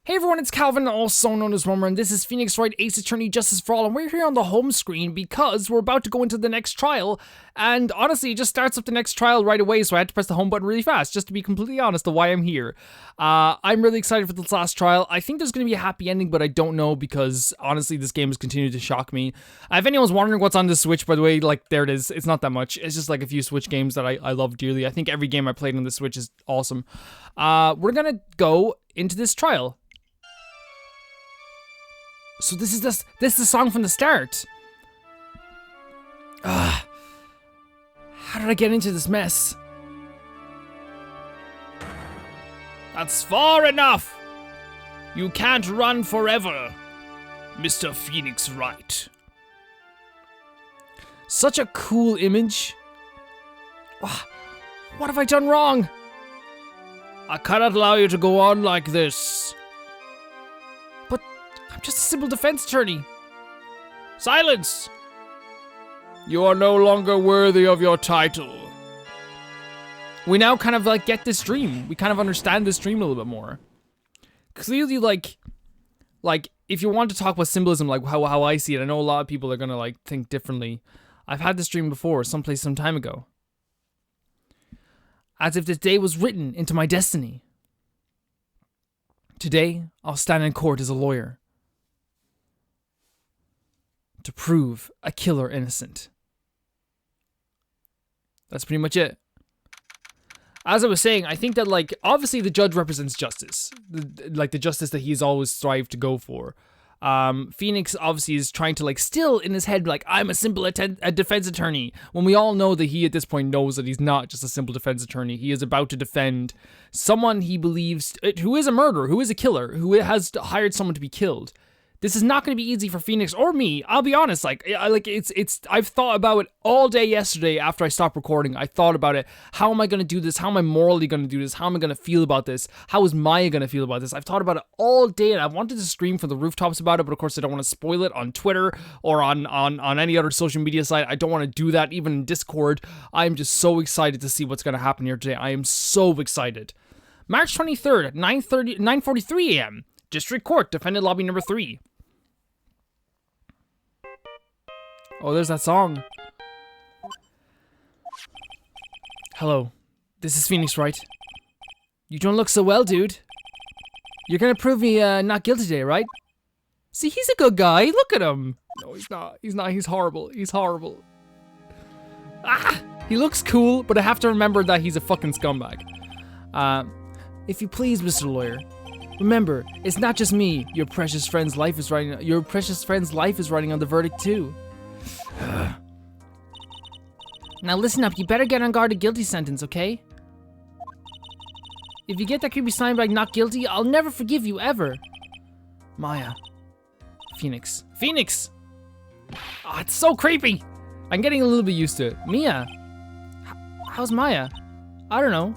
Hey everyone, it's Calvin, also known as Romer, and this is Phoenix Wright, Ace Attorney Justice for All, and we're here on the home screen because we're about to go into the next trial, and honestly, it just starts up the next trial right away, so I had to press the home button really fast, just to be completely honest of why I'm here. I'm really excited for this last trial. I think there's going to be a happy ending, but I don't know because, honestly, this game has continued to shock me. If anyone's wondering what's on the Switch, by the way, like, there it is. It's not that much. It's just like a few Switch games that I love dearly. I think every game I played on the Switch is awesome. We're going to go into this trial. So this is the song from the start. How did I get into this mess? That's far enough. You can't run forever, Mr. Phoenix Wright. Such a cool image. What have I done wrong? I cannot allow you to go on like this. I'm just a simple defense attorney. Silence! You are no longer worthy of your title. We now kind of like get this dream. We kind of understand this dream a little bit more. Clearly, like if you want to talk about symbolism, like how I see it, I know a lot of people are gonna like think differently. I've had this dream before, someplace some time ago. As if this day was written into my destiny. Today, I'll stand in court as a lawyer. To prove a killer innocent. That's pretty much it. As I was saying, I think that, like, obviously the judge represents justice. The justice that he's always strived to go for. Phoenix obviously is trying to, like, still in his head, like, I'm a simple defense attorney. When we all know that he, at this point, knows that he's not just a simple defense attorney. He is about to defend someone he believes, who is a murderer, who is a killer, who has hired someone to be killed. This is not going to be easy for Phoenix or me. I'll be honest. I've thought about it all day yesterday after I stopped recording. I thought about it. How am I going to do this? How am I morally going to do this? How am I going to feel about this? How is Maya going to feel about this? I've thought about it all day, and I wanted to scream from the rooftops about it, but of course I don't want to spoil it on Twitter or on any other social media site. I don't want to do that, even in Discord. I'm just so excited to see what's going to happen here today. I am so excited. March 23rd at 9:43 a.m. District Court, Defendant Lobby number 3. Oh, there's that song. Hello, this is Phoenix Wright. You don't look so well, dude. You're gonna prove me not guilty today, right? See, he's a good guy. Look at him. No, he's not. He's not. He's horrible. He's horrible. He looks cool, but I have to remember that he's a fucking scumbag. If you please, Mr. Lawyer. Remember, it's not just me. Your precious friend's life is riding on the verdict too. Now listen up, you better get on guard a guilty sentence, okay? If you get that creepy sign like not guilty, I'll never forgive you, ever. Maya. Phoenix. Phoenix! Oh, it's so creepy! I'm getting a little bit used to it. Mia. How's Maya? I don't know.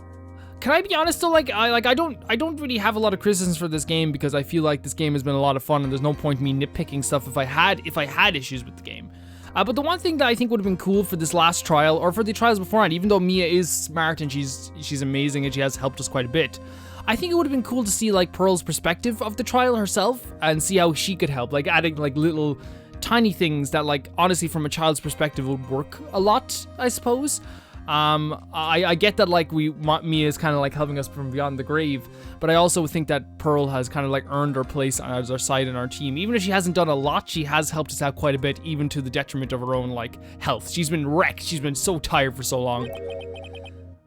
Can I be honest though, I don't really have a lot of criticisms for this game because I feel like this game has been a lot of fun and there's no point in me nitpicking stuff if I had issues with the game. But the one thing that I think would have been cool for this last trial, or for the trials beforehand, even though Mia is smart and she's amazing and she has helped us quite a bit, I think it would have been cool to see like Pearl's perspective of the trial herself and see how she could help, like adding like little tiny things that like honestly from a child's perspective would work a lot, I suppose. I get that like Mia is kind of like helping us from beyond the grave, but I also think that Pearl has kind of like earned her place as our side in our team. Even if she hasn't done a lot, she has helped us out quite a bit, even to the detriment of her own like health. She's been wrecked. She's been so tired for so long.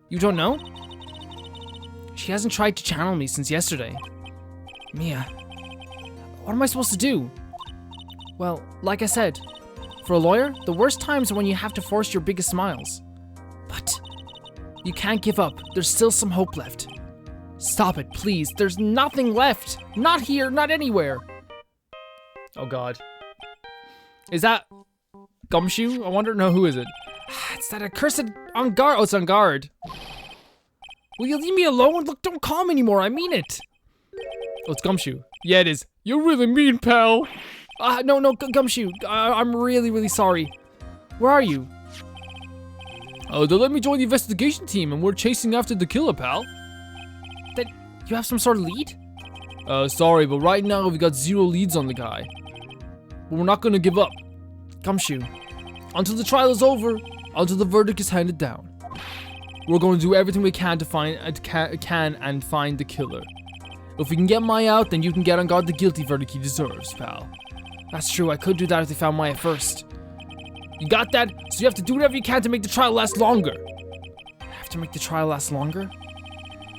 You don't know? She hasn't tried to channel me since yesterday. Mia, what am I supposed to do? Well, like I said, for a lawyer, the worst times are when you have to force your biggest smiles. But you can't give up. There's still some hope left. Stop it, please. There's nothing left. Not here, not anywhere. Oh god. Is that Gumshoe? I wonder, no, who is it? It's that accursed on guard. Oh, it's on guard. Will you leave me alone? Look, don't call me anymore. I mean it. Oh, it's Gumshoe. Yeah, it is. You're really mean, pal. No, Gumshoe. I'm really, really sorry. Where are you? Oh, they let me join the investigation team and we're chasing after the killer, pal. That you have some sort of lead? Sorry, but right now we got 0 leads on the guy. But we're not gonna give up. Gumshoe, until the trial is over, until the verdict is handed down, we're going to do everything we can to find the killer. If we can get Maya out, then you can get on guard the guilty verdict he deserves, pal. That's true, I could do that if they found Maya first. You got that? So you have to do whatever you can to make the trial last longer. I have to make the trial last longer?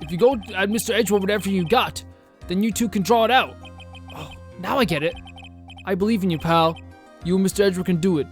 If you go at Mr. Edgewood with everything you got, then you two can draw it out. Oh, now I get it. I believe in you, pal. You and Mr. Edgewood can do it.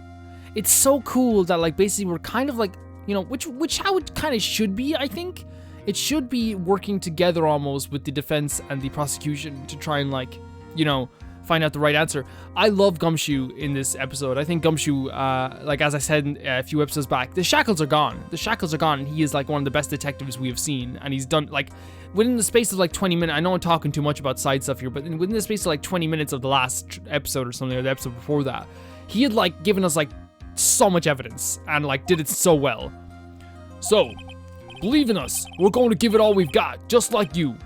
It's so cool that, like, basically we're kind of like, you know, which how it kind of should be, I think. It should be working together almost with the defense and the prosecution to try and, like, you know, find out the right answer. I love Gumshoe in this episode. I think Gumshoe, like as I said a few episodes back, the shackles are gone. The shackles are gone, and he is like one of the best detectives we have seen. And he's done, like, within the space of like 20 minutes, I know I'm talking too much about side stuff here, but within the space of like 20 minutes of the last episode or something, or the episode before that, he had like given us like so much evidence and like did it so well. So, believe in us. We're going to give it all we've got, just like you.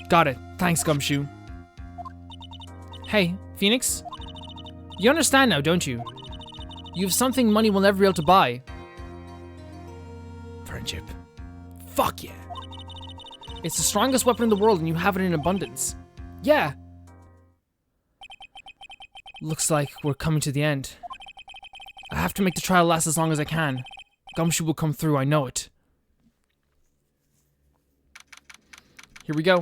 Got it. Thanks, Gumshoe. Hey, Phoenix? You understand now, don't you? You have something money will never be able to buy. Friendship. Fuck yeah. It's the strongest weapon in the world and you have it in abundance. Yeah. Looks like we're coming to the end. I have to make the trial last as long as I can. Gumshoe will come through, I know it. Here we go.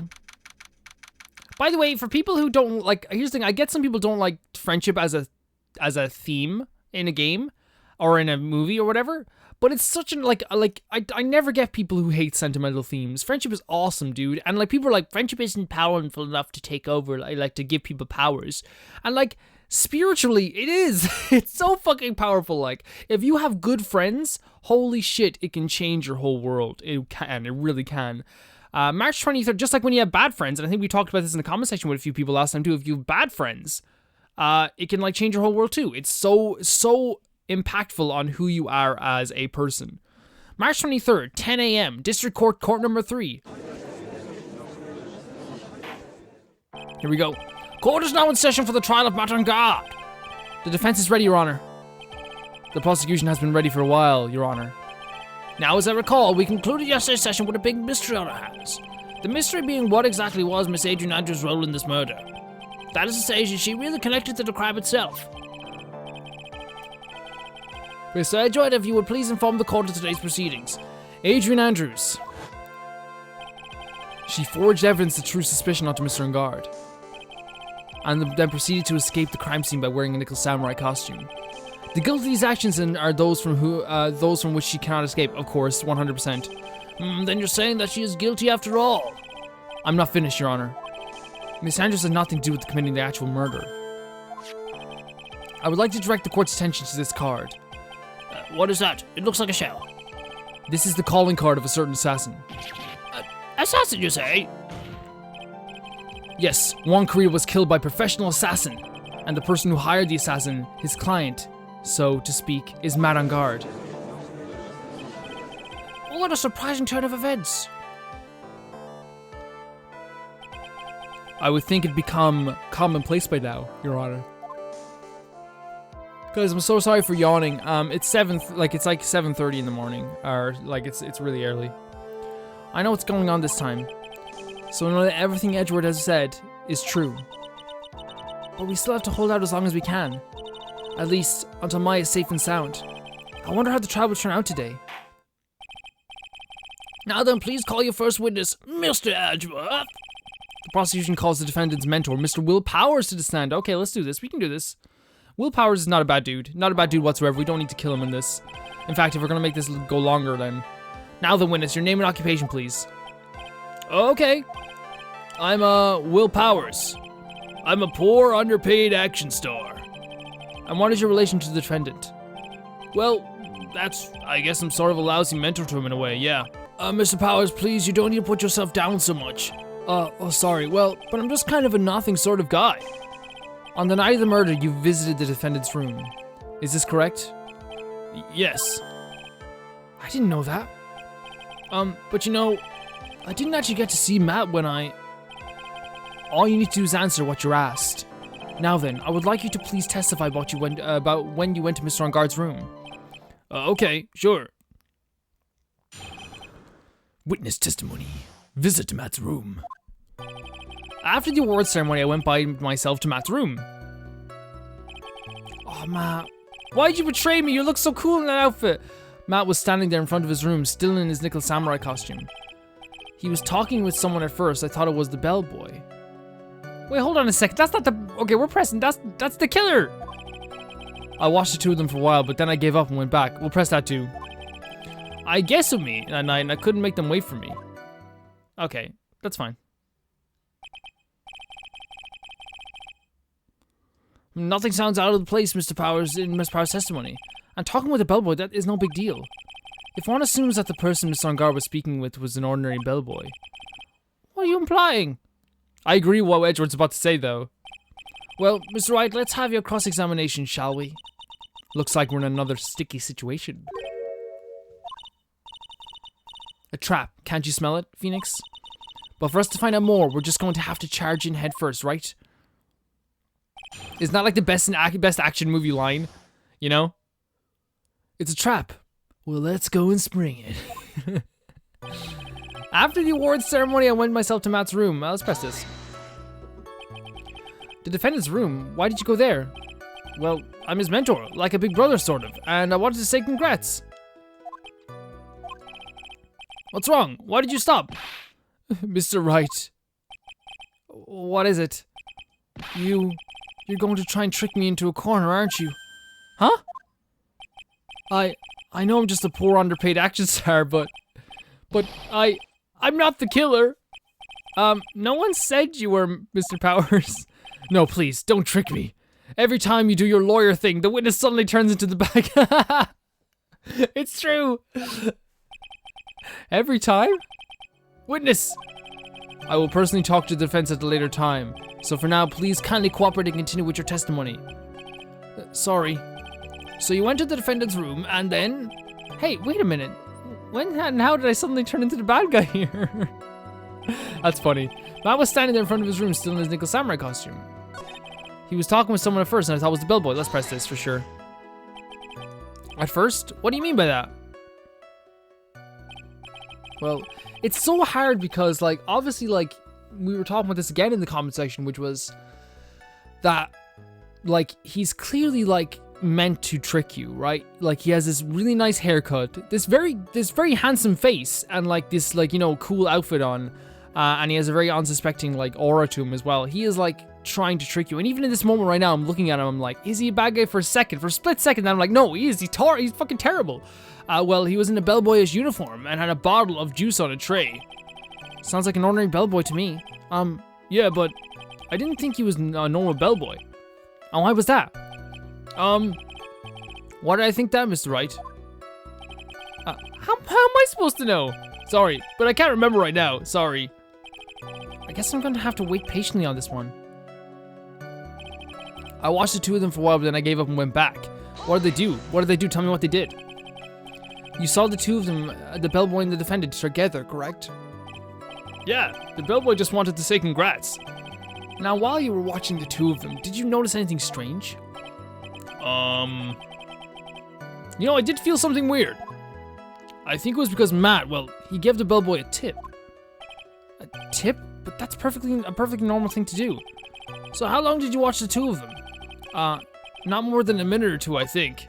By the way, for people who don't like, here's the thing, I get some people don't like friendship as a theme in a game or in a movie or whatever, but it's such an I never get people who hate sentimental themes. Friendship is awesome, dude. And like people are like, friendship isn't powerful enough to take over, like to give people powers. And like spiritually, it is. It's so fucking powerful. Like if you have good friends, holy shit, it can change your whole world. It really can. March 23rd, just like when you have bad friends, and I think we talked about this in the comment section with a few people last time too, if you have bad friends, it can like change your whole world too. It's so impactful on who you are as a person. March 23rd, 10 a.m., District Court, Court number 3. Here we go. Court is now in session for the trial of Matt on guard. The defense is ready, Your Honor. The prosecution has been ready for a while, Your Honor. Now, as I recall, we concluded yesterday's session with a big mystery on our hands. The mystery being what exactly was Miss Adrian Andrews' role in this murder. That is to say, is she really connected to the crime itself? Mr. Edgewood, if you would please inform the court of today's proceedings. Adrian Andrews. She forged evidence of true suspicion onto Mr. Engard, and then proceeded to escape the crime scene by wearing a nickel samurai costume. The guilt of these actions are those from which she cannot escape, of course, 100%. Then you're saying that she is guilty after all? I'm not finished, Your Honor. Miss Andrews has nothing to do with committing the actual murder. I would like to direct the court's attention to this card. What is that? It looks like a shell. This is the calling card of a certain assassin. Assassin, you say? Yes, Juan Korea was killed by a professional assassin, and the person who hired the assassin, his client, so to speak, is Matt on guard. What a surprising turn of events. I would think it'd become commonplace by now, Your Honor. Guys, I'm so sorry for yawning. It's like 7:30 in the morning, or like it's really early. I know what's going on this time, so I know that everything Edgewood has said is true. But we still have to hold out as long as we can. At least, until Maya is safe and sound. I wonder how the trial will turn out today. Now then, please call your first witness, Mr. Edgewood. The prosecution calls the defendant's mentor, Mr. Will Powers, to the stand. Okay, let's do this. We can do this. Will Powers is not a bad dude. Not a bad dude whatsoever. We don't need to kill him in this. In fact, if we're going to make this go longer, then... Now the witness, your name and occupation, please. Okay. I'm, Will Powers. I'm a poor, underpaid action star. And what is your relation to the defendant? Well, that's, I guess I'm sort of a lousy mentor to him in a way, yeah. Mr. Powers, please, you don't need to put yourself down so much. Oh, sorry. Well, but I'm just kind of a nothing sort of guy. On the night of the murder, you visited the defendant's room. Is this correct? Yes. I didn't know that. But you know, I didn't actually get to see Matt when I... All you need to do is answer what you're asked. Now then, I would like you to please testify about when you went to Mr. On-Guard's room. Okay, sure. Witness testimony. Visit to Matt's room. After the awards ceremony, I went by myself to Matt's room. Oh, Matt. Why'd you betray me? You look so cool in that outfit. Matt was standing there in front of his room, still in his nickel samurai costume. He was talking with someone at first. I thought it was the bellboy. Wait, hold on a second. That's not the... Okay, we're pressing. That's the killer. I watched the two of them for a while, but then I gave up and went back. We'll press that too. I guess with me that night, and I couldn't make them wait for me. Okay, that's fine. Nothing sounds out of place, Mr. Powers, in Mr. Powers' testimony. And talking with a bellboy, that is no big deal. If one assumes that the person Mr. On-Guard was speaking with was an ordinary bellboy. What are you implying? I agree with what Edward's about to say, though. Well, Mr. Wright, let's have your cross-examination, shall we? Looks like we're in another sticky situation. A trap. Can't you smell it, Phoenix? But for us to find out more, we're just going to have to charge in head first, right? Isn't that like the best action movie line? You know? It's a trap. Well, let's go and spring it. After the awards ceremony, I went myself to Matt's room. Let's press this. The defendant's room? Why did you go there? Well, I'm his mentor, like a big brother sort of, and I wanted to say congrats. What's wrong? Why did you stop? Mr. Wright. What is it? You're going to try and trick me into a corner, aren't you? Huh? I know I'm just a poor underpaid action star, but I'm not the killer. No one said you were, Mr. Powers. No, please, don't trick me. Every time you do your lawyer thing, the witness suddenly turns into the bad. It's true. Every time? Witness! I will personally talk to the defense at a later time. So for now, please kindly cooperate and continue with your testimony. Sorry. So you went to the defendant's room and then... Hey, wait a minute. When and how did I suddenly turn into the bad guy here? That's funny. Matt was standing there in front of his room, still in his nickel samurai costume. He was talking with someone at first and I thought it was the bellboy. Let's press this for sure. At first? What do you mean by that? Well, it's so hard because, like, obviously, like, we were talking about this again in the comment section, which was that, like, he's clearly, like, meant to trick you, right? Like, he has this really nice haircut, this very handsome face, and, like, this, like, you know, cool outfit on, and he has a very unsuspecting, like, aura to him as well. He is, like, trying to trick you, and even in this moment right now, I'm looking at him, I'm like, is he a bad guy for a second? For a split second, I'm like, no, he is. He's fucking terrible. Well, he was in a bellboyish uniform and had a bottle of juice on a tray. Sounds like an ordinary bellboy to me. Yeah, but I didn't think he was a normal bellboy. Oh, why was that? Why did I think that, Mr. Wright? How am I supposed to know? Sorry, but I can't remember right now. Sorry. I guess I'm going to have to wait patiently on this one. I watched the two of them for a while, but then I gave up and went back. What did they do? What did they do? Tell me what they did. You saw the two of them, the bellboy and the defendant, together, correct? Yeah, the bellboy just wanted to say congrats. Now, while you were watching the two of them, did you notice anything strange? You know, I did feel something weird. I think it was because Matt, well, he gave the bellboy a tip. A tip? But that's a perfectly normal thing to do. So how long did you watch the two of them? Not more than a minute or two, I think.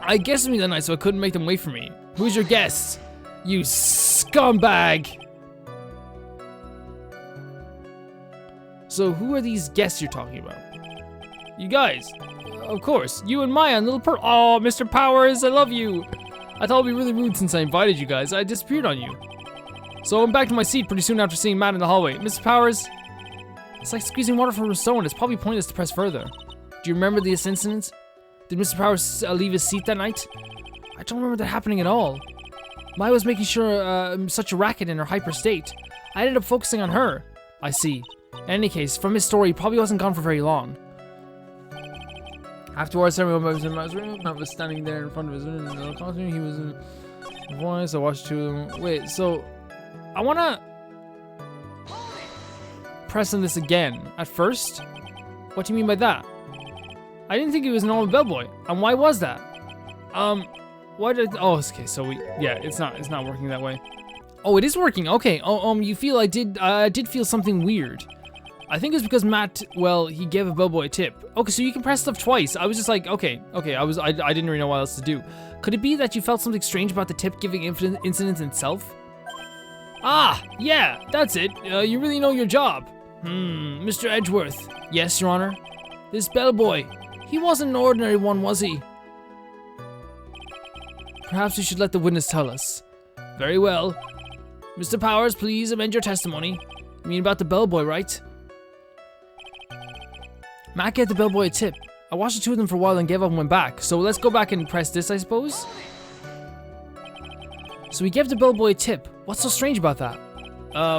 I guessed me that night, so I couldn't make them wait for me. Who's your guest? You scumbag! So who are these guests you're talking about? You guys. Of course. You and Maya and little Oh, Mr. Powers, I love you. I thought it'd be really rude since I invited you guys. I disappeared on you. So I'm back to my seat pretty soon after seeing Matt in the hallway. Mr. Powers, it's like squeezing water from a stone. It's probably pointless to press further. Do you remember this incident? Did Mr. Powers leave his seat that night? I don't remember that happening at all. Maya was making sure such a racket in her hyper state. I ended up focusing on her. I see. In any case, from his story, he probably wasn't gone for very long. Afterwards, everyone was in my room. Matt was standing there in front of his room in the costume. He was in voice. I watched two of them. Wait, so I wanna. press on this again. At first? What do you mean by that? I didn't think it was a normal bellboy. And why was that? Why did... Oh, okay, so yeah, it's not working that way. Oh, it is working. Okay. Oh, you feel I did feel something weird. I think it's because Matt, well, he gave a bellboy a tip. Okay, so you can press stuff twice. I was just like, okay, I didn't really know what else to do. Could it be that you felt something strange about the tip giving incident itself? Ah, yeah, that's it. You really know your job. Mr. Edgeworth. Yes, Your Honor. This bellboy, he wasn't an ordinary one, was he? Perhaps you should let the witness tell us. Very well. Mr. Powers, please amend your testimony. You mean about the bellboy, right? Matt gave the bellboy a tip. I watched the two of them for a while and gave up and went back. So let's go back and press this, I suppose. So he gave the bellboy a tip. What's so strange about that?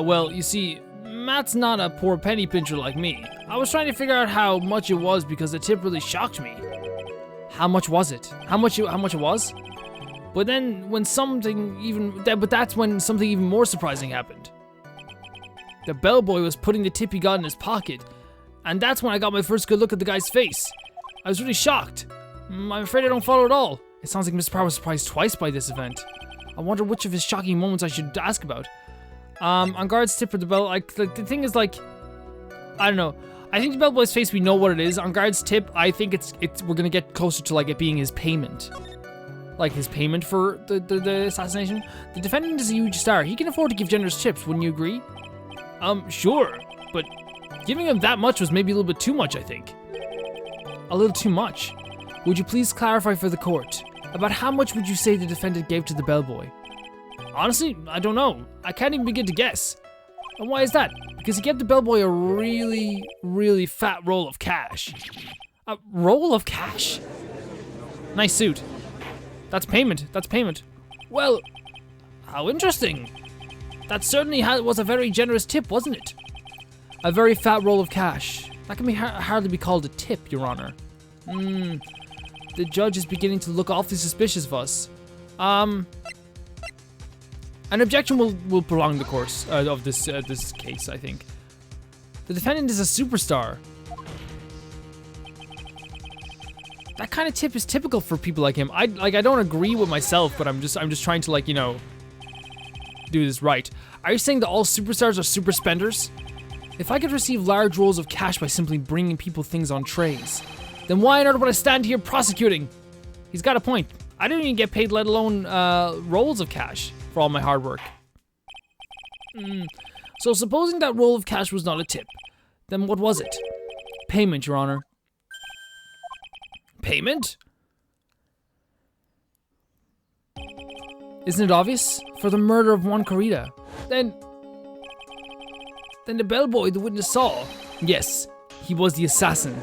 Well, you see, Matt's not a poor penny pincher like me. I was trying to figure out how much it was because the tip really shocked me. How much was it? How much it was? But then when that's when something even more surprising happened. The bellboy was putting the tip he got in his pocket, and that's when I got my first good look at the guy's face. I was really shocked. I'm afraid I don't follow at all. It sounds like Mr. Power was surprised twice by this event. I wonder which of his shocking moments I should ask about. On guard's tip for the bell, like the thing is like, I don't know. I think the bellboy's face, we know what it is. On guard's tip, I think we're gonna get closer to like it being his payment. Like his payment for the assassination. The defendant is a huge star. He can afford to give generous tips, wouldn't you agree? Sure, but giving him that much was maybe a little bit too much, I think. A little too much. Would you please clarify for the court? About how much would you say the defendant gave to the bellboy? Honestly, I don't know. I can't even begin to guess. And why is that? Because he gave the bellboy a really, really fat roll of cash. A roll of cash? Nice suit. That's payment. That's payment. Well, how interesting. That certainly was a very generous tip, wasn't it? A very fat roll of cash. That can hardly be called a tip, Your Honor. The judge is beginning to look awfully suspicious of us. An objection will prolong the course of this case, I think. The defendant is a superstar. That kind of tip is typical for people like him. I don't agree with myself, but I'm just trying to, like, you know, do this right. Are you saying that all superstars are super spenders? If I could receive large rolls of cash by simply bringing people things on trays, then why on earth would I stand here prosecuting? He's got a point. I didn't even get paid, let alone rolls of cash for all my hard work. So supposing that roll of cash was not a tip, then what was it? Payment, Your Honor. Payment? Isn't it obvious? For the murder of Juan Corrida. Then the bellboy the witness saw. Yes, he was the assassin.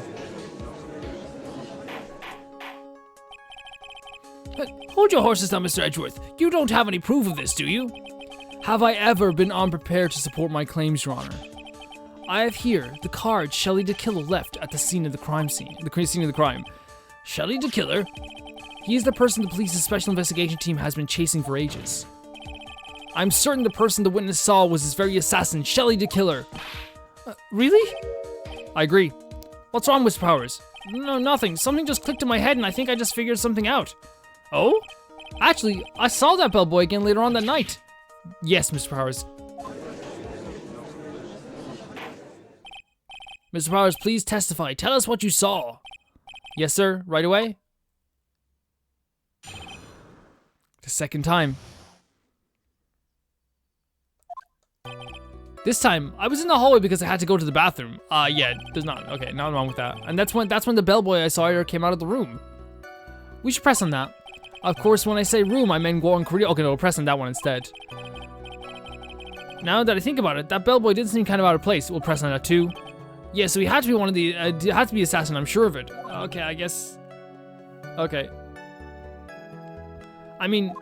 Hold your horses now, Mr. Edgeworth. You don't have any proof of this, do you? Have I ever been unprepared to support my claims, Your Honor? I have here the card Shelley the Killer left at the scene of the crime scene. The scene of the crime. Shelley the Killer? He is the person the police's special investigation team has been chasing for ages. I'm certain the person the witness saw was his very assassin, Shelley the Killer. Really? I agree. What's wrong, Mr. Powers? No, nothing. Something just clicked in my head and I think I just figured something out. Oh? Actually, I saw that bellboy again later on that night. Yes, Mr. Powers. Mr. Powers, please testify. Tell us what you saw. Yes, sir. Right away. The second time. This time, I was in the hallway because I had to go to the bathroom. Yeah, there's not. Okay, nothing wrong with that. And that's when the bellboy I saw here came out of the room. We should press on that. Of course, when I say room, I meant Juan Corrida. Okay, no, we'll press on that one instead. Now that I think about it, that bellboy did seem kind of out of place. We'll press on that too. Yeah, so he had to be one of the, had to be assassin, I'm sure of it. Okay, I guess. Okay. I mean,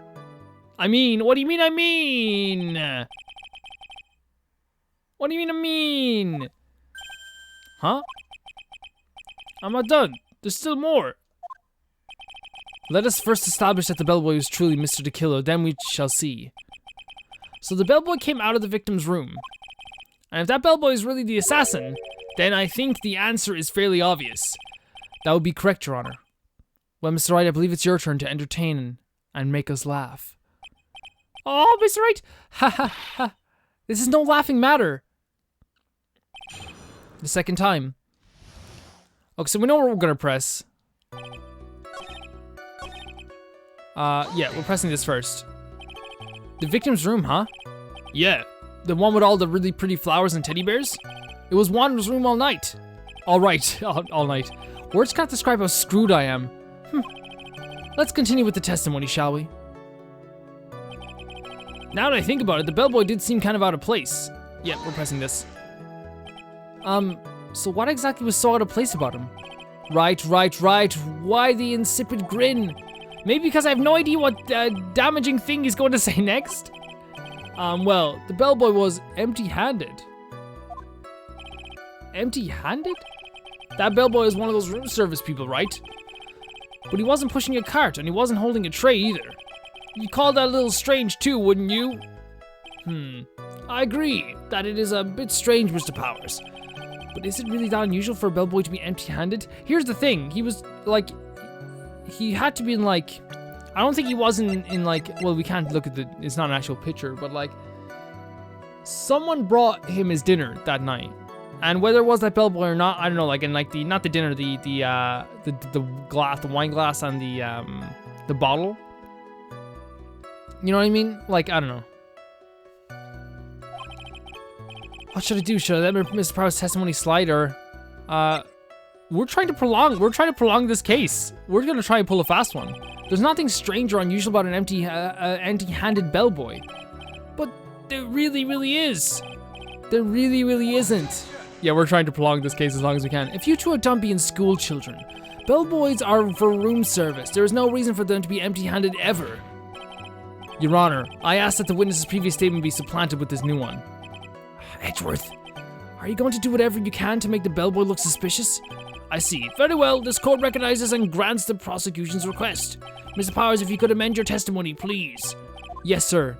what do you mean I mean? What do you mean I mean? Huh? I'm not done. There's still more. Let us first establish that the bellboy was truly Mr. the Killer, then we shall see. So the bellboy came out of the victim's room. And if that bellboy is really the assassin, then I think the answer is fairly obvious. That would be correct, Your Honor. Well, Mr. Wright, I believe it's your turn to entertain and make us laugh. Oh, Mr. Wright! Ha ha ha! This is no laughing matter. The second time. Okay, so we know what we're gonna press. Yeah, we're pressing this first. The victim's room, huh? Yeah, the one with all the really pretty flowers and teddy bears? It was Wanda's room all night. All right, all night. Words can't describe how screwed I am. Let's continue with the testimony, shall we? Now that I think about it, the bellboy did seem kind of out of place. Yeah, we're pressing this. So what exactly was so out of place about him? Right. Why the insipid grin? Maybe because I have no idea what damaging thing he's going to say next? Well, the bellboy was empty-handed. Empty-handed? That bellboy is one of those room service people, right? But he wasn't pushing a cart, and he wasn't holding a tray either. You'd call that a little strange too, wouldn't you? I agree that it is a bit strange, Mr. Powers. But is it really that unusual for a bellboy to be empty-handed? Here's the thing, he was, like, he had to be in, like, I don't think he was in like, well, we can't look at the, it's not an actual picture, but, like, someone brought him his dinner that night. And whether it was that bellboy or not, I don't know, like, in, like, the, not the dinner, the glass, the wine glass and the bottle. You know what I mean? Like, I don't know. What should I do? Should I let Mr. Powers' testimony slide, or we're trying to prolong this case. We're gonna try and pull a fast one. There's nothing strange or unusual about an empty-handed bellboy. But there really is. There really isn't. Yeah, we're trying to prolong this case as long as we can. If you two are done being school children, bellboys are for room service. There is no reason for them to be empty-handed ever. Your Honor, I ask that the witness's previous statement be supplanted with this new one. Edgeworth, are you going to do whatever you can to make the bellboy look suspicious? I see. Very well, this court recognizes and grants the prosecution's request. Mr. Powers, if you could amend your testimony, please. Yes, sir.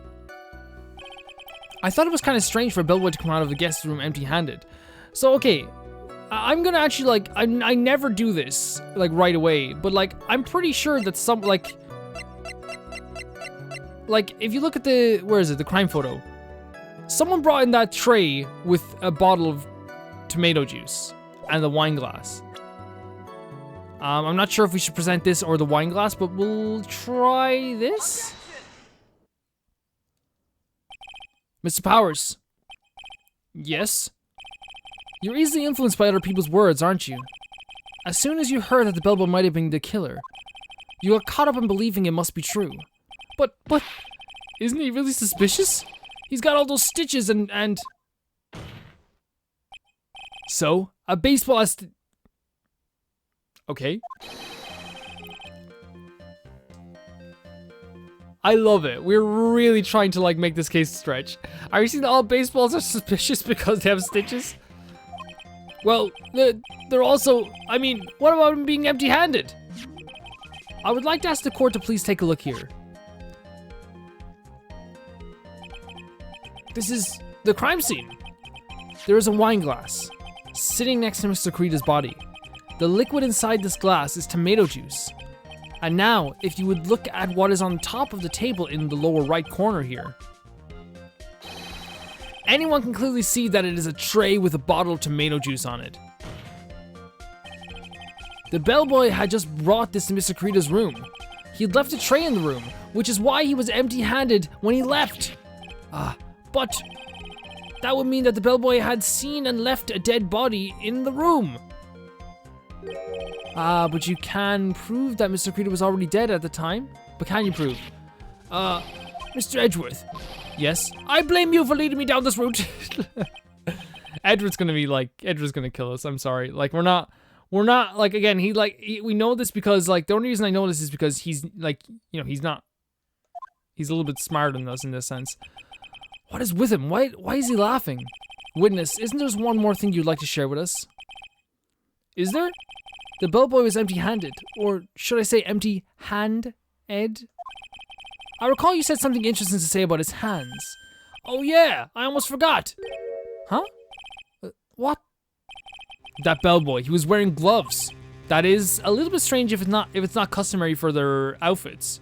I thought it was kind of strange for a bellboy to come out of the guest room empty-handed. So, okay, I'm gonna actually, like, I never do this, like, right away, but, like, I'm pretty sure that some, like, if you look at the, where is it, the crime photo, someone brought in that tray with a bottle of tomato juice and the wine glass. I'm not sure if we should present this or the wine glass, but we'll try this. Mr. Powers. Yes? You're easily influenced by other people's words, aren't you? As soon as you heard that the bellboy might have been the killer, you got caught up in believing it must be true. But, isn't he really suspicious? He's got all those stitches and... So, a baseball has to... Okay. I love it. We're really trying to, like, make this case stretch. Are you seeing that all baseballs are suspicious because they have stitches? Well, they're also... I mean, what about him being empty-handed? I would like to ask the court to please take a look here. This is the crime scene. There is a wine glass sitting next to Mr. Creeda's body. The liquid inside this glass is tomato juice. And now, if you would look at what is on top of the table in the lower right corner here, anyone can clearly see that it is a tray with a bottle of tomato juice on it. The bellboy had just brought this to Mr. Creeda's room. He had left a tray in the room, which is why he was empty-handed when he left. But that would mean that the bellboy had seen and left a dead body in the room. But you can prove that Mr. Creeda was already dead at the time. But can you prove? Mr. Edgeworth. Yes? I blame you for leading me down this route. Edward's gonna kill us. I'm sorry. Like, we're not, like, again, we know this because, like, the only reason I know this is because he's, like, you know, he's a little bit smarter than us in this sense. What is with him? Why is he laughing? Witness, isn't there one more thing you'd like to share with us? Is there? The bellboy was empty-handed, or should I say empty-hand, Ed? I recall you said something interesting to say about his hands. Oh yeah, I almost forgot. Huh? What? That bellboy, he was wearing gloves. That is a little bit strange if it's not customary for their outfits.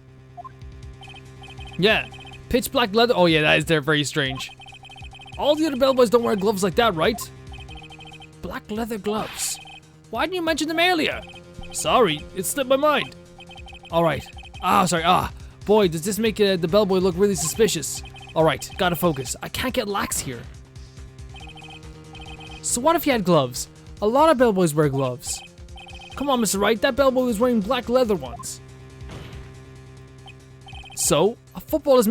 Yeah, pitch black leather. Oh yeah, they're very strange. All the other bellboys don't wear gloves like that, right? Black leather gloves. Why didn't you mention them earlier? Sorry, it slipped my mind. All right. Sorry. Boy, does this make the bellboy look really suspicious. All right, gotta focus. I can't get lax here. So what if he had gloves? A lot of bellboys wear gloves. Come on, Mr. Wright, that bellboy was wearing black leather ones. So, a football is...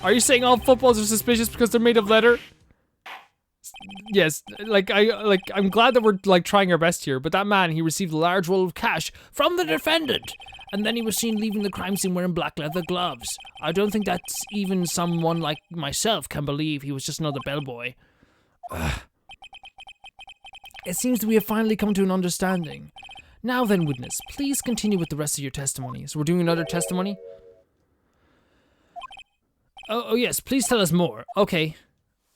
Are you saying all footballs are suspicious because they're made of leather? Yes, I'm glad that we're like trying our best here, but that man, he received a large roll of cash from the defendant, and then he was seen leaving the crime scene wearing black leather gloves. I don't think that's even someone like myself can believe he was just another bellboy. It seems that we have finally come to an understanding. Now then, witness, please continue with the rest of your testimony. So we're doing another testimony? Oh yes, please tell us more. Okay.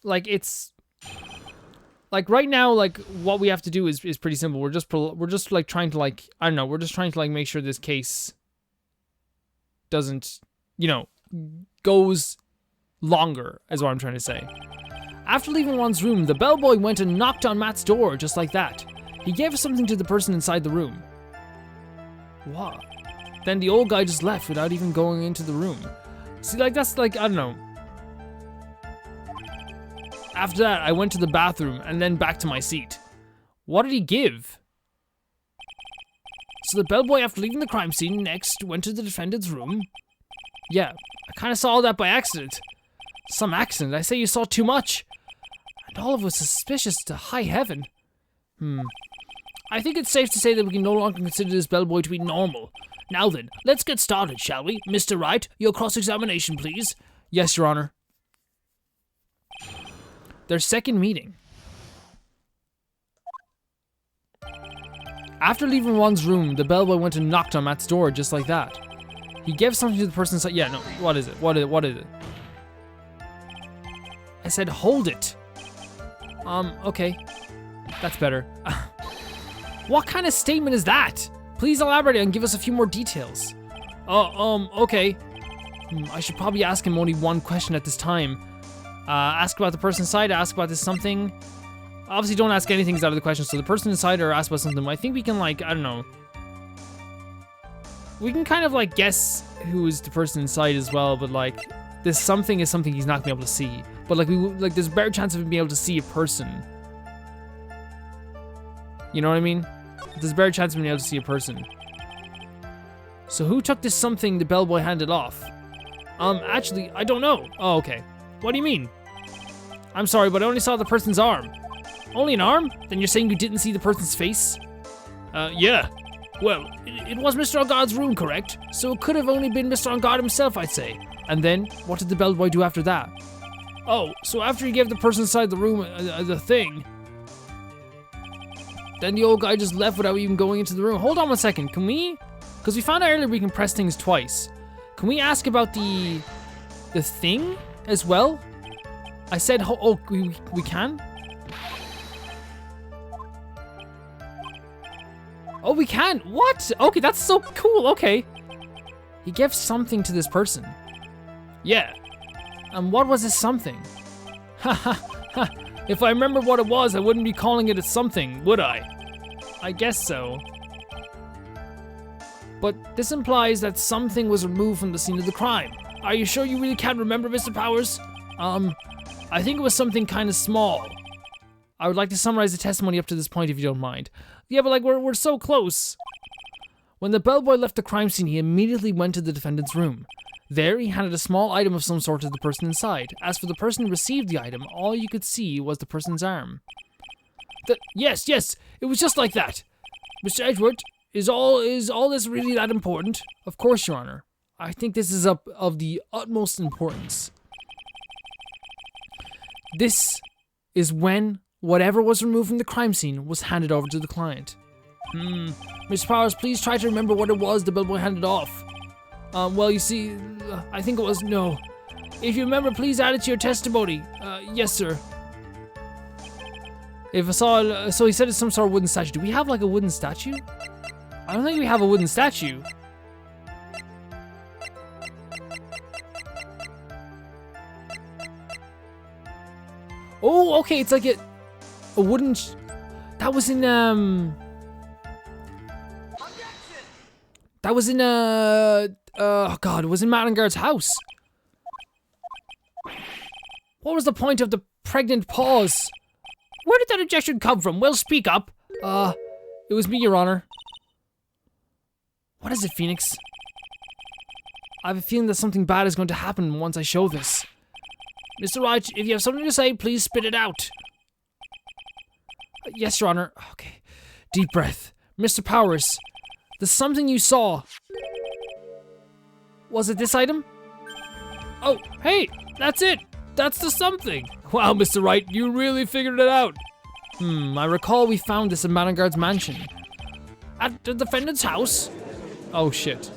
Like, it's... Like, right now, like, what we have to do is pretty simple. We're just, like, trying to, like... I don't know, we're just trying to, like, make sure this case doesn't, you know, goes longer, is what I'm trying to say. After leaving Ron's room, the bellboy went and knocked on Matt's door, just like that. He gave something to the person inside the room. What? Then the old guy just left without even going into the room. See, like, that's like, I don't know. After that, I went to the bathroom and then back to my seat. What did he give? So the bellboy, after leaving the crime scene, next went to the defendant's room. Yeah, I kind of saw that by accident. Some accident, I say you saw too much. And all of it was suspicious to high heaven. I think it's safe to say that we can no longer consider this bellboy to be normal. Now then, let's get started, shall we? Mr. Wright, your cross-examination, please. Yes, Your Honor. Their second meeting. After leaving Ron's room, the bellboy went and knocked on Matt's door just like that. He gave something to the person inside. Yeah, no, what is it? What is it? I said, hold it. Okay. That's better. What kind of statement is that? Please elaborate and give us a few more details. Okay. I should probably ask him only one question at this time. Ask about the person inside, ask about this something. Obviously don't ask anything out of the question, so the person inside or ask about something. I think we can, like, I don't know. We can kind of, like, guess who is the person inside as well, but, like, this something is something he's not gonna be able to see. But, like, there's a better chance of him being able to see a person. You know what I mean? There's a better chance of being able to see a person. So who took this something the bellboy handed off? Actually, I don't know. Oh, okay. What do you mean? I'm sorry, but I only saw the person's arm. Only an arm? Then you're saying you didn't see the person's face? Yeah. Well, it was Mr. Onguard's room, correct? So it could have only been Mr. Onguard himself, I'd say. And then, what did the bellboy do after that? Oh, so after he gave the person inside the room the thing, then the old guy just left without even going into the room. Hold on one second, can we? Because we found out earlier we can press things twice. Can we ask about the thing as well? I said, we can? Oh, we can? What? Okay, that's so cool, okay. He gave something to this person. Yeah. And what was this something? Ha ha ha. If I remember what it was, I wouldn't be calling it a something, would I? I guess so. But this implies that something was removed from the scene of the crime. Are you sure you really can't remember, Mr. Powers? I think it was something kind of small. I would like to summarize the testimony up to this point if you don't mind. Yeah, but like, we're so close. When the bellboy left the crime scene, he immediately went to the defendant's room. There, he handed a small item of some sort to the person inside. As for the person who received the item, all you could see was the person's arm. Yes, it was just like that. Mr. Edward, is all this really that important? Of course, Your Honor. I think this is of the utmost importance. This is when whatever was removed from the crime scene was handed over to the client. Mr. Powers, please try to remember what it was the bellboy handed off. Well, you see, I think it was no. If you remember, please add it to your testimony. Yes, sir. If I saw, so he said it's some sort of wooden statue. Do we have like a wooden statue? I don't think we have a wooden statue. Oh, okay, it's like a wooden, that was in, oh god, it was in Mattengard's house. What was the point of the pregnant pause? Where did that objection come from? Well, speak up. It was me, Your Honor. What is it, Phoenix? I have a feeling that something bad is going to happen once I show this. Mr. Wright, if you have something to say, please spit it out. Yes, Your Honor. Okay. Deep breath. Mr. Powers, the something you saw. Was it this item? Oh, hey, that's it. That's the something. Wow, Mr. Wright, you really figured it out. I recall we found this in Mattengard's mansion. At the defendant's house? Oh, shit.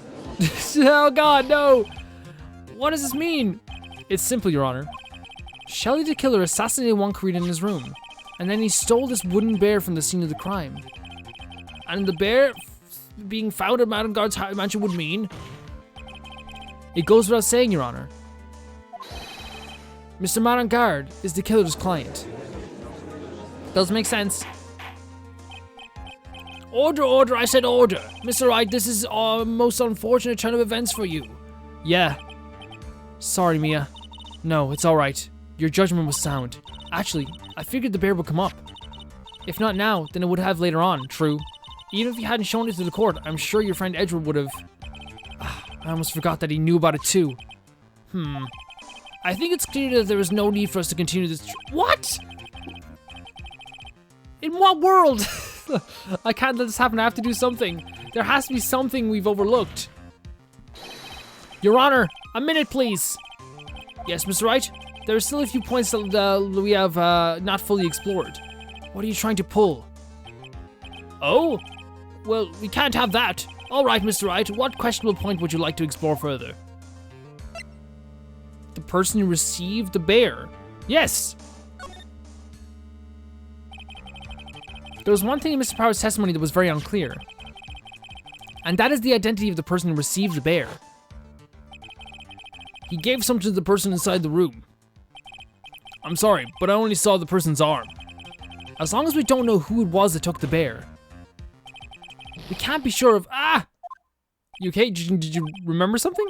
Oh, God, no. What does this mean? It's simple, Your Honor. Shelley the killer assassinated one Korean in his room, and then he stole this wooden bear from the scene of the crime. And the bear being found at Mattengard's mansion would mean... It goes without saying, Your Honor. Mr. Mattengard is the killer's client. Does make sense. Order, order, I said order. Mr. Wright, this is a most unfortunate turn of events for you. Yeah. Sorry, Mia. No, it's alright. Your judgment was sound. Actually, I figured the bear would come up. If not now, then it would have later on, true. Even if you hadn't shown it to the court, I'm sure your friend Edward would have... I almost forgot that he knew about it too. I think it's clear that there is no need for us to continue this... What? In what world? I can't let this happen. I have to do something. There has to be something we've overlooked. Your Honor, a minute, please. Yes, Mr. Wright? There are still a few points that we have not fully explored. What are you trying to pull? Oh? Well, we can't have that. All right, Mr. Wright, what questionable point would you like to explore further? The person who received the bear. Yes. There was one thing in Mr. Powers' testimony that was very unclear. And that is the identity of the person who received the bear. He gave something to the person inside the room. I'm sorry, but I only saw the person's arm. As long as we don't know who it was that took the bear, we can't be sure of... Ah! You okay? Did you remember something?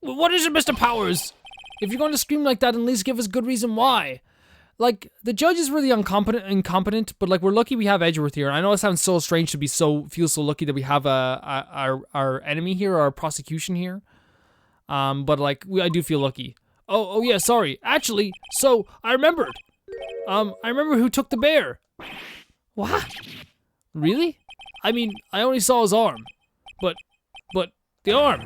What is it, Mr. Powers? If you're going to scream like that, at least give us a good reason why. Like, the judge is really incompetent, but like, we're lucky we have Edgeworth here. I know it sounds so strange to be feel so lucky that we have our enemy here, our prosecution here. But like, I do feel lucky. Oh yeah, sorry. Actually, so I remembered. I remember who took the bear. What? Really? I mean, I only saw his arm. But the arm.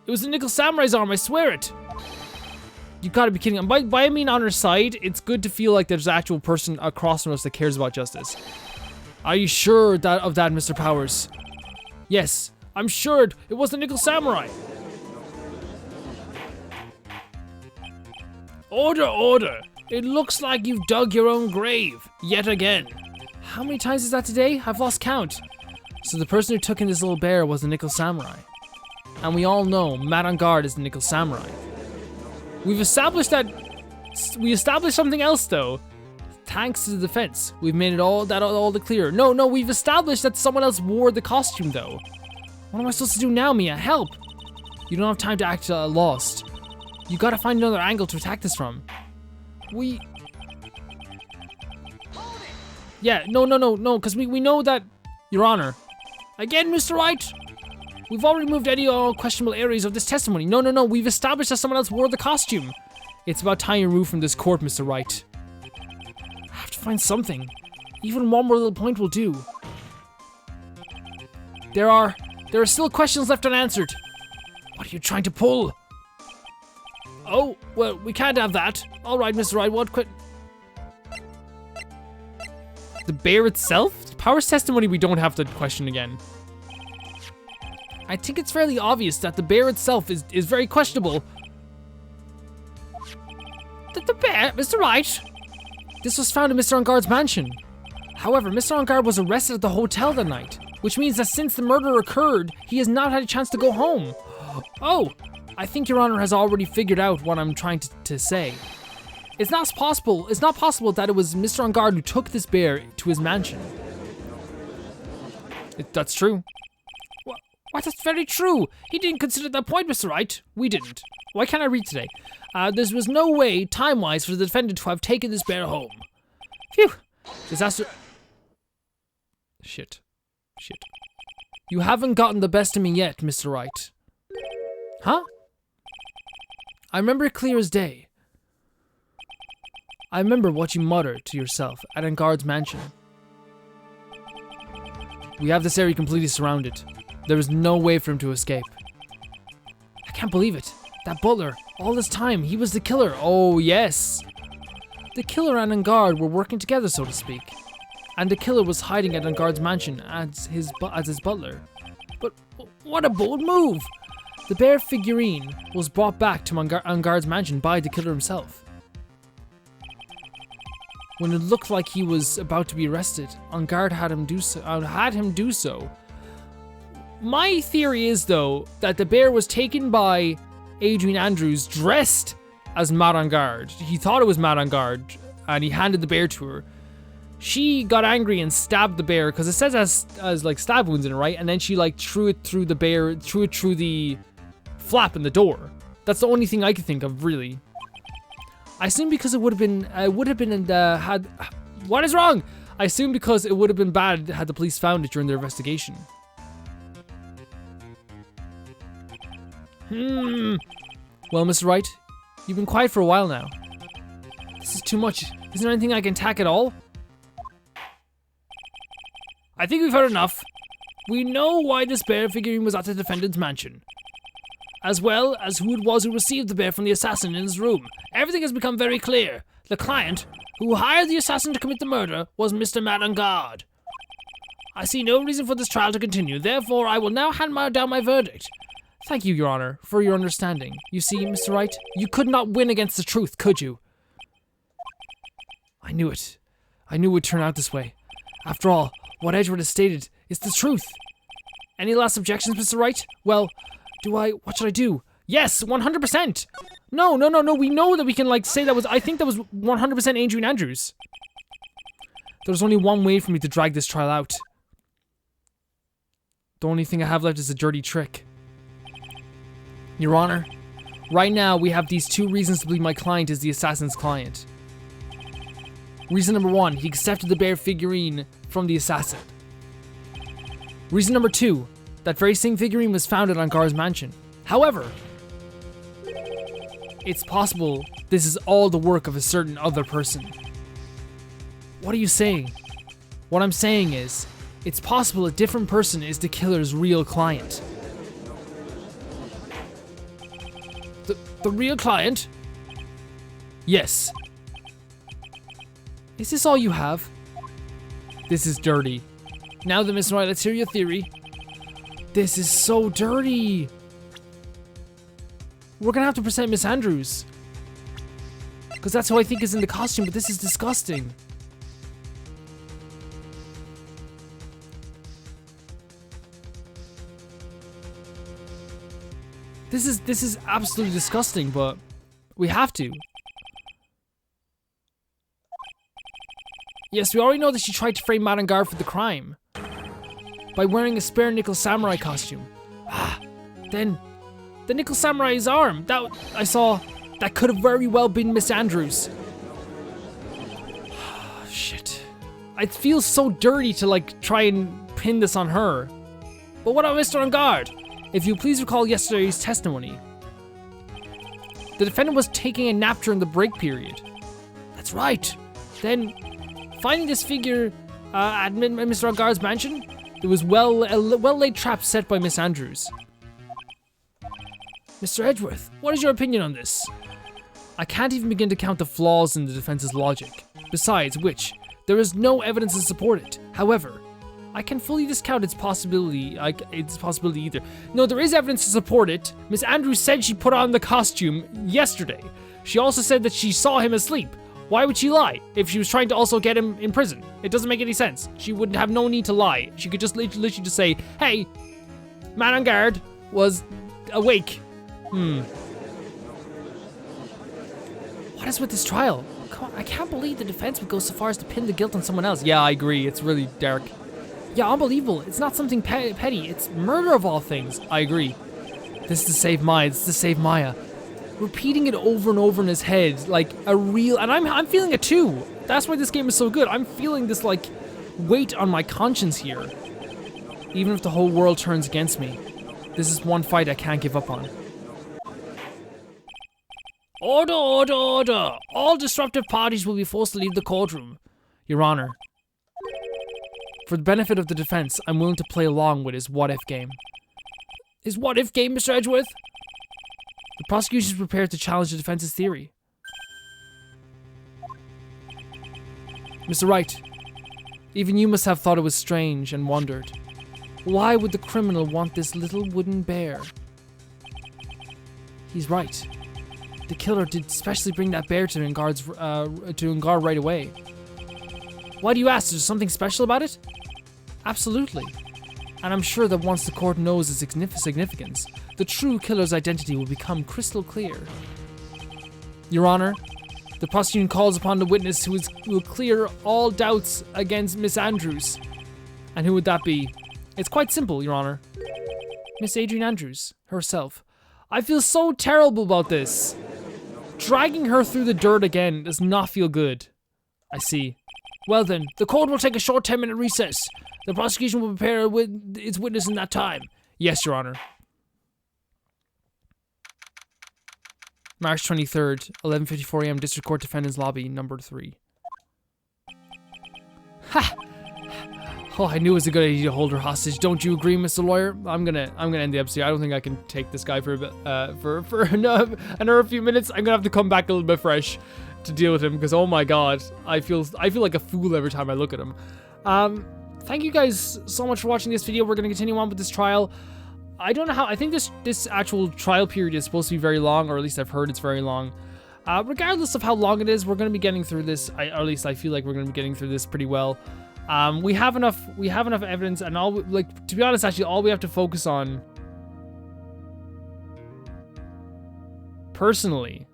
It was the Nickel Samurai's arm, I swear it. You gotta be kidding. By I mean on her side, it's good to feel like there's an actual person across from us that cares about justice. Are you sure of that, Mr. Powers? Yes, I'm sure it was the Nickel Samurai. Order, order. It looks like you've dug your own grave, yet again. How many times is that today? I've lost count. So the person who took in this little bear was the Nickel Samurai. And we all know Mattengard is the Nickel Samurai. We've established that... We established something else, though. Thanks to the defense. We've made it all the clearer. No, we've established that someone else wore the costume, though. What am I supposed to do now, Mia? Help! You don't have time to act lost. You gotta find another angle to attack this from. Yeah, no, because we know that... Your Honor. Again, Mr. Wright? We've already removed any questionable areas of this testimony. No, we've established that someone else wore the costume. It's about time you move from this court, Mr. Wright. I have to find something. Even one more little point will do. There are still questions left unanswered. What are you trying to pull? Oh, well, we can't have that. All right, Mr. Wright, The bear itself? Powers testimony we don't have to question again. I think it's fairly obvious that the bear itself is very questionable. The bear, Mr. Wright? This was found in Mr. Engarde's mansion. However, Mr. Engarde was arrested at the hotel that night, which means that since the murder occurred, he has not had a chance to go home. Oh, I think Your Honor has already figured out what I'm trying to say. It's not possible that it was Mr. Engarde who took this bear to his mansion. That's true. What? That's very true. He didn't consider that point, Mr. Wright. We didn't. Why can't I read today? There was no way, time-wise, for the defendant to have taken this bear home. Phew. Disaster. Shit. You haven't gotten the best of me yet, Mr. Wright. Huh? I remember it clear as day. I remember what you muttered to yourself at Engarde's mansion. We have this area completely surrounded. There is no way for him to escape. I can't believe it. That butler, all this time, he was the killer. Oh, yes. The killer and Engarde were working together, so to speak. And the killer was hiding at Engarde's mansion as his butler. But what a bold move! The bear figurine was brought back to Engarde's mansion by the killer himself. When it looked like he was about to be arrested, Engarde had him do so. My theory is, though, that the bear was taken by Adrian Andrews dressed as Mat Engarde. He thought it was Mat Engarde, and he handed the bear to her. She got angry and stabbed the bear, because it says as like stab wounds in it, right? And then she like threw it through the flap in the door. That's the only thing I could think of, really. I assume because it would have been what is wrong? I assume because it would have been bad had the police found it during their investigation. Well, Mr. Wright, you've been quiet for a while now. This is too much. Is there anything I can tack at all? I think we've heard enough. We know why this bear figurine was at the defendant's mansion, as well as who it was who received the bear from the assassin in his room. Everything has become very clear. The client who hired the assassin to commit the murder was Mr. Mat Engarde. I see no reason for this trial to continue, therefore I will now hand down my verdict. Thank you, Your Honor, for your understanding. You see, Mr. Wright, you could not win against the truth, could you? I knew it. I knew it would turn out this way. After all, what Edward has stated is the truth. Any last objections, Mr. Wright? Well, what should I do? Yes, 100%! No, we know that we can, like, say that was, I think that was 100% Adrian Andrews. There's only one way for me to drag this trial out. The only thing I have left is a dirty trick. Your Honor, right now we have these two reasons to believe my client is the assassin's client. Reason number one, he accepted the bear figurine from the assassin. Reason number two, that very same figurine was found at Engarde's mansion. However, it's possible this is all the work of a certain other person. What are you saying? What I'm saying is, it's possible a different person is the killer's real client. The real client? Yes. Is this all you have? This is dirty. Now then, Mr. Wright, let's hear your theory. This is so dirty. We're gonna have to present Miss Andrews, because that's who I think is in the costume, but this is disgusting. This is absolutely disgusting, but we have to. Yes, we already know that she tried to frame Mat Engarde for the crime by wearing a spare nickel samurai costume. Then the nickel samurai's arm that I saw, that could have very well been Miss Andrews. Shit. It feels so dirty to like try and pin this on her. But what about Mr. Engarde? If you please recall yesterday's testimony, the defendant was taking a nap during the break period. That's right. Then, finding this figure at Mr. Engarde's mansion, it was a well-laid trap set by Miss Andrews. Mr. Edgeworth, what is your opinion on this? I can't even begin to count the flaws in the defense's logic. Besides which, there is no evidence to support it. However, I can fully discount its possibility either. No, there is evidence to support it. Miss Andrews said she put on the costume yesterday. She also said that she saw him asleep. Why would she lie if she was trying to also get him in prison? It doesn't make any sense. She would have no need to lie. She could just literally just say, hey, man on guard was awake. What is with this trial? Come on, I can't believe the defense would go so far as to pin the guilt on someone else. Yeah, I agree. It's really dark. Yeah, unbelievable. It's not something petty. It's murder of all things. I agree. This is to save Maya. This is to save Maya. Repeating it over and over in his head, like a real, and I'm feeling it too. That's why this game is so good. I'm feeling this like weight on my conscience here. Even if the whole world turns against me, this is one fight I can't give up on. Order, order, order! All disruptive parties will be forced to leave the courtroom. Your Honor, for the benefit of the defense, I'm willing to play along with his what-if game. His what-if game, Mr. Edgeworth? The prosecution is prepared to challenge the defense's theory. Mr. Wright, even you must have thought it was strange and wondered. Why would the criminal want this little wooden bear? He's right. The killer did specially bring that bear to Ungar right away. Why do you ask? Is there something special about it? Absolutely. And I'm sure that once the court knows its significance, the true killer's identity will become crystal clear. Your Honor, the prosecution calls upon the witness who will clear all doubts against Miss Andrews. And who would that be? It's quite simple, Your Honor. Miss Adrian Andrews, herself. I feel so terrible about this. Dragging her through the dirt again does not feel good. I see. Well then, the court will take a short 10-minute recess. The prosecution will prepare its witness in that time. Yes, Your Honor. March 23rd, 11:54 a.m. District Court Defendant's Lobby, number 3. Ha! Oh, I knew it was a good idea to hold her hostage. Don't you agree, Mr. Lawyer? I'm gonna end the episode. I don't think I can take this guy for a bit, for another few minutes. I'm gonna have to come back a little bit fresh to deal with him because oh my god, I feel like a fool every time I look at him. Thank you guys so much for watching this video. We're gonna continue on with this trial. I don't know how. I think this actual trial period is supposed to be very long, or at least I've heard it's very long. Regardless of how long it is, we're gonna be getting through this. Or at least I feel like we're gonna be getting through this pretty well. We have enough evidence, and to be honest, actually, all we have to focus on, personally,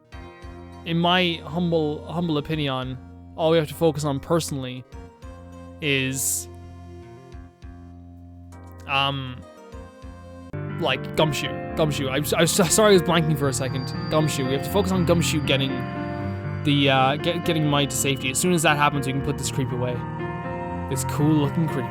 in my humble opinion, all we have to focus on personally is, like Gumshoe. I was sorry, I was blanking for a second. Gumshoe. We have to focus on Gumshoe getting the getting Maya to safety. As soon as that happens, we can put this creep away. This cool looking creep.